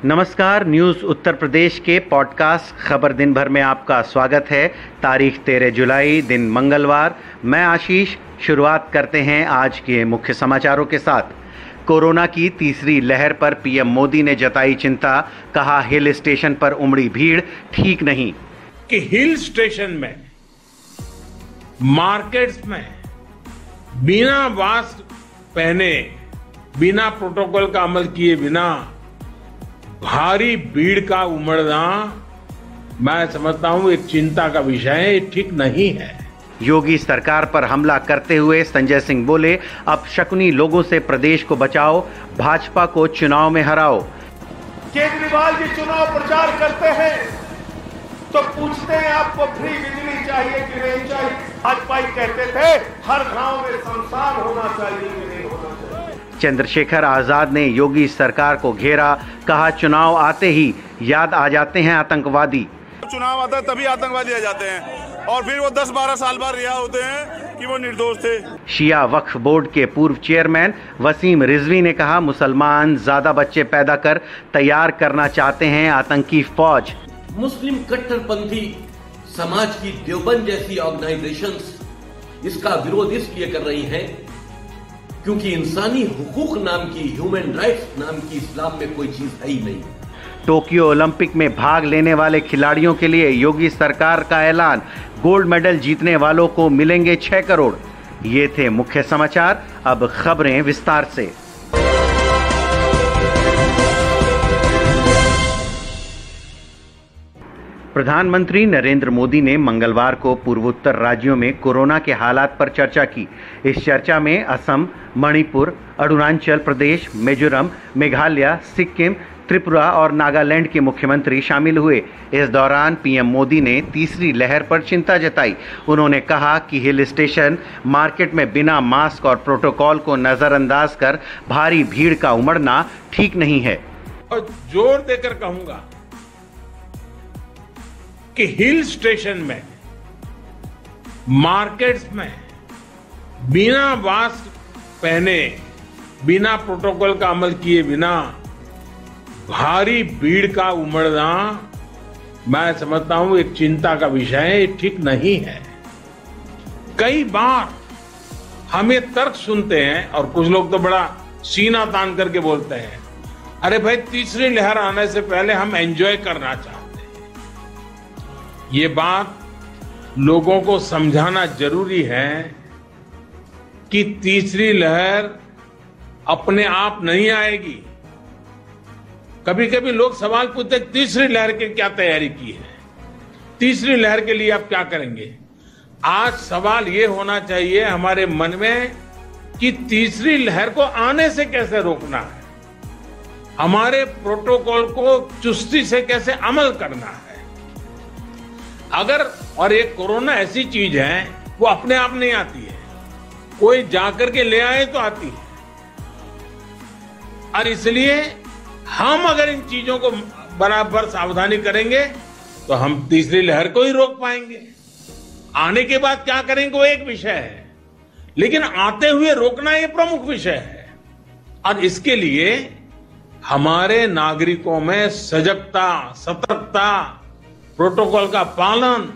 नमस्कार, न्यूज़ उत्तर प्रदेश के पॉडकास्ट खबर दिन भर में आपका स्वागत है। तारीख 13 जुलाई, दिन मंगलवार। मैं आशीष। शुरुआत करते हैं आज के मुख्य समाचारों के साथ। कोरोना की तीसरी लहर पर पीएम मोदी ने जताई चिंता। कहा, हिल स्टेशन पर उमड़ी भीड़ ठीक नहीं। कि हिल स्टेशन में, मार्केट्स में बिना मास्क पहने, बिना प्रोटोकॉल का अमल किए बिना भारी भीड़ का उमड़ना, मैं समझता हूं एक चिंता का विषय है, ठीक नहीं है। योगी सरकार पर हमला करते हुए संजय सिंह बोले, अब शकुनी लोगों से प्रदेश को बचाओ, भाजपा को चुनाव में हराओ। केजरीवाल जी चुनाव प्रचार करते हैं तो पूछते हैं आपको फ्री बिजली चाहिए कि नहीं चाहिए। भाजपा ही कहते थे हर गांव में शमशान होना चाहिए कि नहीं होना चाहिए। चंद्रशेखर आजाद ने योगी सरकार को घेरा। कहा, चुनाव आते ही याद आ जाते हैं आतंकवादी। चुनाव आता है तभी आतंकवादी आ जाते हैं और फिर वो 10-12 साल बाद रिहा होते हैं कि वो निर्दोष थे। शिया वक्फ बोर्ड के पूर्व चेयरमैन वसीम रिजवी ने कहा, मुसलमान ज्यादा बच्चे पैदा कर तैयार करना चाहते हैं आतंकी फौज। मुस्लिम कट्टरपंथी समाज की देवबंद जैसी ऑर्गेनाइजेशंस इसका विरोध इसलिए कर रही हैं क्योंकि इंसानी हुकूक नाम की, ह्यूमन राइट्स नाम की इस्लाम में कोई चीज है ही नहीं। टोक्यो ओलंपिक में भाग लेने वाले खिलाड़ियों के लिए योगी सरकार का ऐलान। गोल्ड मेडल जीतने वालों को मिलेंगे 6 करोड़। ये थे मुख्य समाचार। अब खबरें विस्तार से। प्रधानमंत्री नरेंद्र मोदी ने मंगलवार को पूर्वोत्तर राज्यों में कोरोना के हालात पर चर्चा की। इस चर्चा में असम, मणिपुर, अरुणाचल प्रदेश, मिजोरम, मेघालय, सिक्किम, त्रिपुरा और नागालैंड के मुख्यमंत्री शामिल हुए। इस दौरान पीएम मोदी ने तीसरी लहर पर चिंता जताई। उन्होंने कहा कि हिल स्टेशन, मार्केट में बिना मास्क और प्रोटोकॉल को नजरअंदाज कर भारी भीड़ का उमड़ना ठीक नहीं है। और जोर देकर कहूंगा कि हिल स्टेशन में, मार्केट्स में बिना मास्क पहने, बिना प्रोटोकॉल का अमल किए बिना भारी भीड़ का उमड़ना, मैं समझता हूं एक चिंता का विषय है, ठीक नहीं है। कई बार हम ये तर्क सुनते हैं और कुछ लोग तो बड़ा सीना तान करके बोलते हैं, अरे भाई तीसरी लहर आने से पहले हम एंजॉय करना चाहते हैं। ये बात लोगों को समझाना जरूरी है कि तीसरी लहर अपने आप नहीं आएगी। कभी कभी लोग सवाल पूछते हैं, तीसरी लहर की क्या तैयारी की है, तीसरी लहर के लिए आप क्या करेंगे। आज सवाल ये होना चाहिए हमारे मन में कि तीसरी लहर को आने से कैसे रोकना है, हमारे प्रोटोकॉल को चुस्ती से कैसे अमल करना है। अगर, और एक कोरोना ऐसी चीज है वो अपने आप नहीं आती है, कोई जाकर के ले आए तो आती है। और इसलिए हम अगर इन चीजों को बराबर सावधानी करेंगे तो हम तीसरी लहर को ही रोक पाएंगे। आने के बाद क्या करेंगे वो एक विषय है, लेकिन आते हुए रोकना ये प्रमुख विषय है। और इसके लिए हमारे नागरिकों में सजगता, सतर्कता, प्रोटोकॉल का पालन,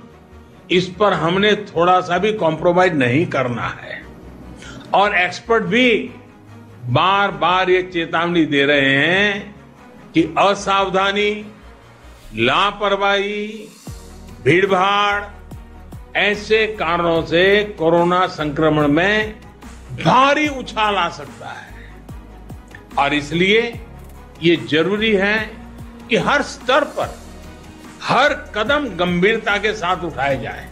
इस पर हमने थोड़ा सा भी कॉम्प्रोमाइज नहीं करना है। और एक्सपर्ट भी बार बार ये चेतावनी दे रहे हैं कि असावधानी, लापरवाही, भीड़भाड़ ऐसे कारणों से कोरोना संक्रमण में भारी उछाल आ सकता है। और इसलिए ये जरूरी है कि हर स्तर पर हर कदम गंभीरता के साथ उठाए जाए।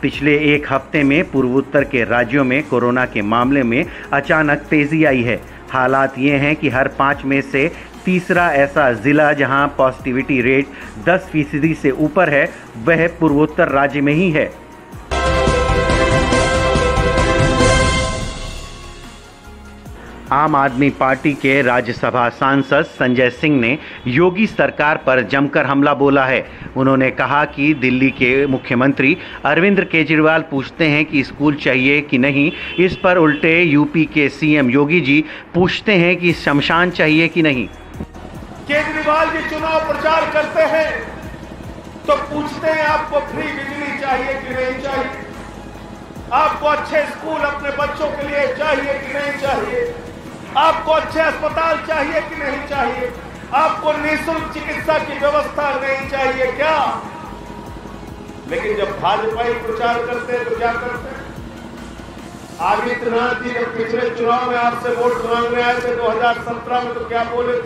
पिछले एक हफ्ते में पूर्वोत्तर के राज्यों में कोरोना के मामले में अचानक तेजी आई है। हालात ये हैं कि हर 5 में से तीसरा ऐसा जिला जहां पॉजिटिविटी रेट 10% से ऊपर है, वह पूर्वोत्तर राज्य में ही है। आम आदमी पार्टी के राज्यसभा सांसद संजय सिंह ने योगी सरकार पर जमकर हमला बोला है। उन्होंने कहा कि दिल्ली के मुख्यमंत्री अरविंद केजरीवाल पूछते हैं कि स्कूल चाहिए कि नहीं, इस पर उल्टे यूपी के सीएम योगी जी पूछते हैं कि शमशान चाहिए कि नहीं। केजरीवाल जी चुनाव प्रचार करते हैं तो पूछते हैं आपको फ्री बिजली चाहिए कि नहीं चाहिए, आपको अच्छे स्कूल अपने बच्चों के लिए चाहिए कि नहीं चाहिए, आपको अच्छे अस्पताल चाहिए कि नहीं चाहिए, आपको निःशुल्क चिकित्सा की व्यवस्था नहीं चाहिए क्या? लेकिन जब भाजपा ही प्रचार करते हैं तो क्या करते हैं? आदित्यनाथ जी जब पिछले चुनाव में आपसे वोट मांगने आए थे 2017 में तो क्या बोले?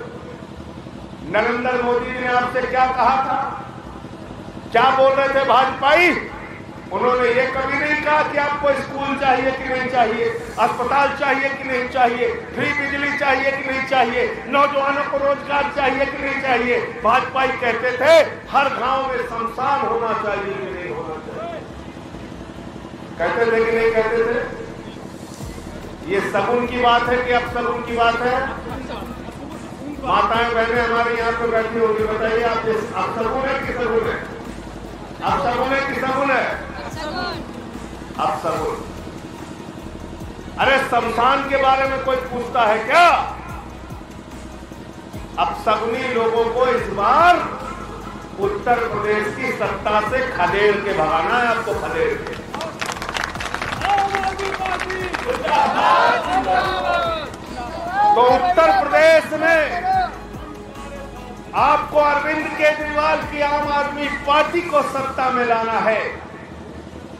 नरेंद्र मोदी ने आपसे क्या कहा था? क्या बोल रहे थे भाजपाई? उन्होंने ये कभी नहीं कहा कि आपको स्कूल चाहिए कि नहीं चाहिए, अस्पताल चाहिए कि नहीं चाहिए, फ्री बिजली चाहिए कि नहीं चाहिए, नौजवानों को रोजगार चाहिए कि नहीं चाहिए। भाजपाई कहते थे हर गांव में शमशान होना चाहिए कि नहीं होना चाहिए। कहते थे कि नहीं कहते थे? ये सगुन की बात है कि अपसगुन की बात है? माताएं बहनें हमारे यहाँ पे बैठी होगी, बताइए आप अपसगुन है कि सगुन है? अपसगुन है कि सगुन है? अपसगुन। अरे शमशान के बारे में कोई पूछता है क्या? अपसगुनी लोगों को इस बार उत्तर प्रदेश की सत्ता से खदेड़ के भगाना है, आपको खदेड़ के। तो उत्तर प्रदेश में आपको अरविंद केजरीवाल की आम आदमी पार्टी को सत्ता में लाना है,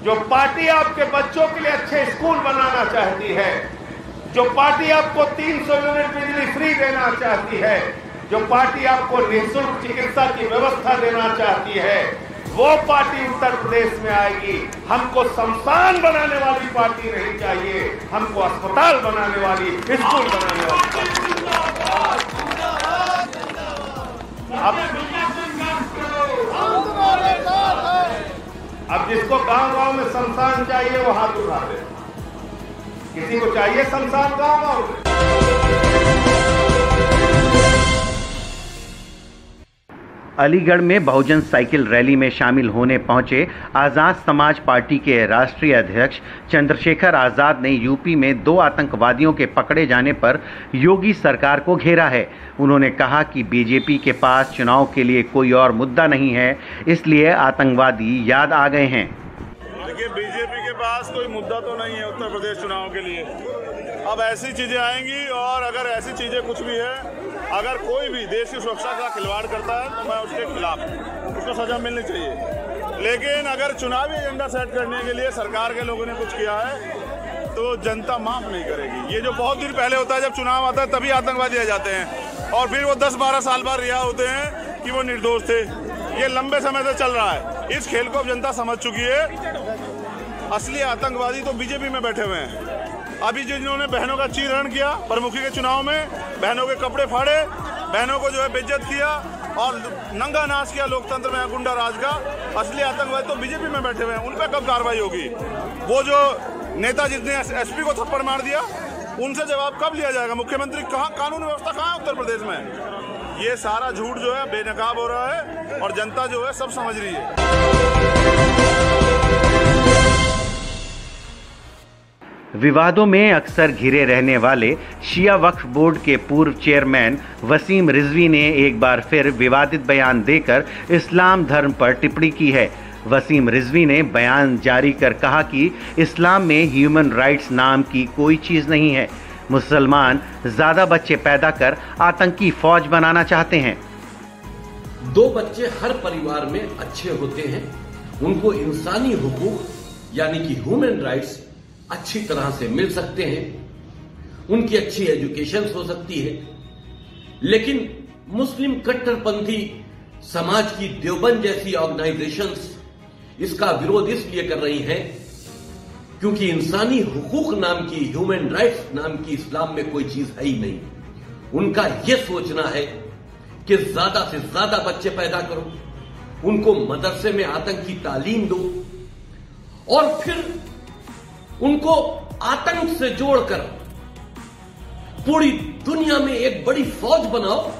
जो पार्टी आपके बच्चों के लिए अच्छे स्कूल बनाना चाहती है, जो पार्टी आपको 300 यूनिट बिजली फ्री देना चाहती है, जो पार्टी आपको निःशुल्क चिकित्सा की व्यवस्था देना चाहती है, वो पार्टी उत्तर प्रदेश में आएगी। हमको शमशान बनाने वाली पार्टी नहीं चाहिए, हमको अस्पताल बनाने वाली, स्कूल बनाने वाली। अब जिसको गांव-गांव में शमशान चाहिए वो हाथ उठा दे। किसी को चाहिए शमशान गांव-गांव में? अलीगढ़ में बहुजन साइकिल रैली में शामिल होने पहुंचे आज़ाद समाज पार्टी के राष्ट्रीय अध्यक्ष चंद्रशेखर आज़ाद ने यूपी में 2 आतंकवादियों के पकड़े जाने पर योगी सरकार को घेरा है। उन्होंने कहा कि बीजेपी के पास चुनाव के लिए कोई और मुद्दा नहीं है, इसलिए आतंकवादी याद आ गए हैं। देखिए, बीजेपी के पास कोई मुद्दा तो नहीं है उत्तर प्रदेश चुनाव के लिए। अब ऐसी चीजें आएंगी और अगर ऐसी चीजें कुछ भी है, अगर कोई भी देश की सुरक्षा का खिलवाड़ करता है तो मैं उसके खिलाफ, उसको सजा मिलनी चाहिए। लेकिन अगर चुनावी एजेंडा सेट करने के लिए सरकार के लोगों ने कुछ किया है तो जनता माफ नहीं करेगी। ये जो बहुत दिन पहले होता है, जब चुनाव आता है तभी आतंकवादी आ जाते हैं और फिर वो 10-12 साल बाद रिहा होते हैं कि वो निर्दोष थे। ये लंबे समय से चल रहा है। इस खेल को अब जनता समझ चुकी है। असली आतंकवादी तो बीजेपी में बैठे हुए हैं। अभी जिन्होंने बहनों का चीरहरण किया प्रमुखी के चुनाव में, बहनों के कपड़े फाड़े, बहनों को जो है बेइज्जत किया और नंगा नाच किया लोकतंत्र में गुंडा राज का, असली आतंकवादी तो बीजेपी में बैठे हुए हैं। उन पर कब कार्रवाई होगी? वो जो नेता जिसने एसपी को थप्पड़ मार दिया, उनसे जवाब कब लिया जाएगा? मुख्यमंत्री कहाँ, कानून व्यवस्था कहाँ है उत्तर प्रदेश में? ये सारा झूठ जो है बेनकाब हो रहा है और जनता जो है सब समझ रही है। विवादों में अक्सर घिरे रहने वाले शिया वक्फ बोर्ड के पूर्व चेयरमैन वसीम रिजवी ने एक बार फिर विवादित बयान देकर इस्लाम धर्म पर टिप्पणी की है। वसीम रिजवी ने बयान जारी कर कहा कि इस्लाम में ह्यूमन राइट्स नाम की कोई चीज़ नहीं है। मुसलमान ज़्यादा बच्चे पैदा कर आतंकी फौज बनाना चाहते हैं। 2 बच्चे हर परिवार में अच्छे होते हैं, उनको इंसानी हुकूक यानी कि ह्यूमन राइट्स अच्छी तरह से मिल सकते हैं, उनकी अच्छी एजुकेशन हो सकती है। लेकिन मुस्लिम कट्टरपंथी समाज की देवबंद जैसी ऑर्गेनाइजेशंस इसका विरोध इसलिए कर रही हैं क्योंकि इंसानी हुकूक नाम की, ह्यूमन राइट्स नाम की इस्लाम में कोई चीज है ही नहीं। उनका यह सोचना है कि ज्यादा से ज्यादा बच्चे पैदा करो, उनको मदरसे में आतंकी तालीम दो और फिर उनको आतंक से जोड़कर पूरी दुनिया में एक बड़ी फौज बनाओ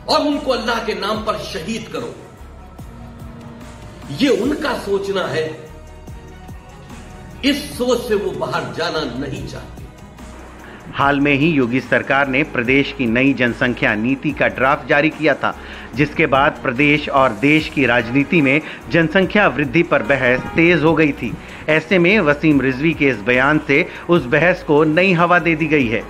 और उनको अल्लाह के नाम पर शहीद करो। ये उनका सोचना है। इस सोच से वो बाहर जाना नहीं चाहते। हाल में ही योगी सरकार ने प्रदेश की नई जनसंख्या नीति का ड्राफ्ट जारी किया था, जिसके बाद प्रदेश और देश की राजनीति में जनसंख्या वृद्धि पर बहस तेज हो गई थी। ऐसे में वसीम रिजवी के इस बयान से उस बहस को नई हवा दे दी गई है।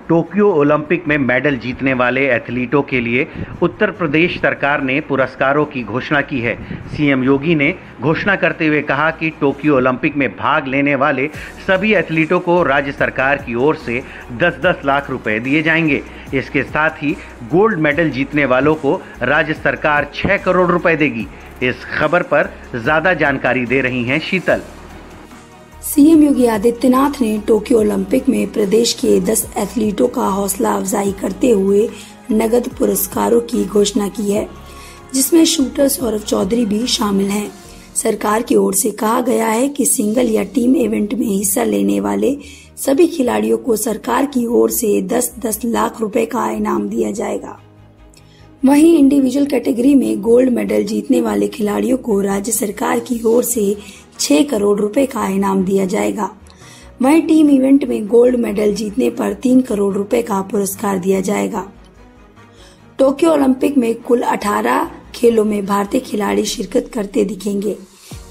टोक्यो ओलंपिक में मेडल जीतने वाले एथलीटों के लिए उत्तर प्रदेश सरकार ने पुरस्कारों की घोषणा की है। सीएम योगी ने घोषणा करते हुए कहा कि टोक्यो ओलंपिक में भाग लेने वाले सभी एथलीटों को राज्य सरकार की ओर से 10-10 लाख रुपए दिए जाएंगे। इसके साथ ही गोल्ड मेडल जीतने वालों को राज्य सरकार 6 करोड़ रुपए देगी। इस खबर पर ज्यादा जानकारी दे रही हैं शीतल। सीएम योगी आदित्यनाथ ने टोक्यो ओलंपिक में प्रदेश के 10 एथलीटों का हौसला अफजाई करते हुए नगद पुरस्कारों की घोषणा की है, जिसमें शूटर सौरभ चौधरी भी शामिल हैं। सरकार की ओर से कहा गया है कि सिंगल या टीम इवेंट में हिस्सा लेने वाले सभी खिलाड़ियों को सरकार की ओर से 10-10 लाख रुपए का इनाम दिया जाएगा। वहीं इंडिविजुअल कैटेगरी में गोल्ड मेडल जीतने वाले खिलाड़ियों को राज्य सरकार की ओर से 6 करोड़ रुपए का इनाम दिया जाएगा। वहीं टीम इवेंट में गोल्ड मेडल जीतने पर 3 करोड़ रुपए का पुरस्कार दिया जाएगा। टोक्यो ओलंपिक में कुल 18 खेलों में भारतीय खिलाड़ी शिरकत करते दिखेंगे।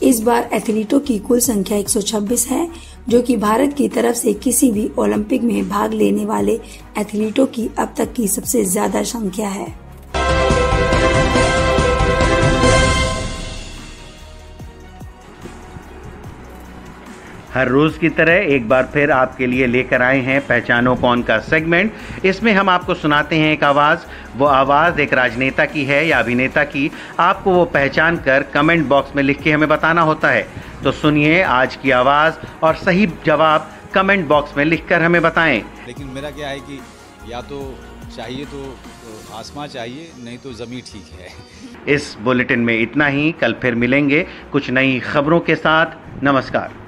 इस बार एथलीटों की कुल संख्या 126 है, जो कि भारत की तरफ से किसी भी ओलंपिक में भाग लेने वाले एथलीटों की अब तक की सबसे ज्यादा संख्या है। हर रोज की तरह एक बार फिर आपके लिए लेकर आए हैं पहचानो कौन का सेगमेंट। इसमें हम आपको सुनाते हैं एक आवाज। वो आवाज एक राजनेता की है या अभिनेता की, आपको वो पहचान कर कमेंट बॉक्स में लिख के हमें बताना होता है। तो सुनिए आज की आवाज और सही जवाब कमेंट बॉक्स में लिखकर हमें बताएं। लेकिन मेरा क्या है कि या तो चाहिए तो आसमां चाहिए, नहीं तो ज़मीन ठीक है। इस बुलेटिन में इतना ही। कल फिर मिलेंगे कुछ नई खबरों के साथ। नमस्कार।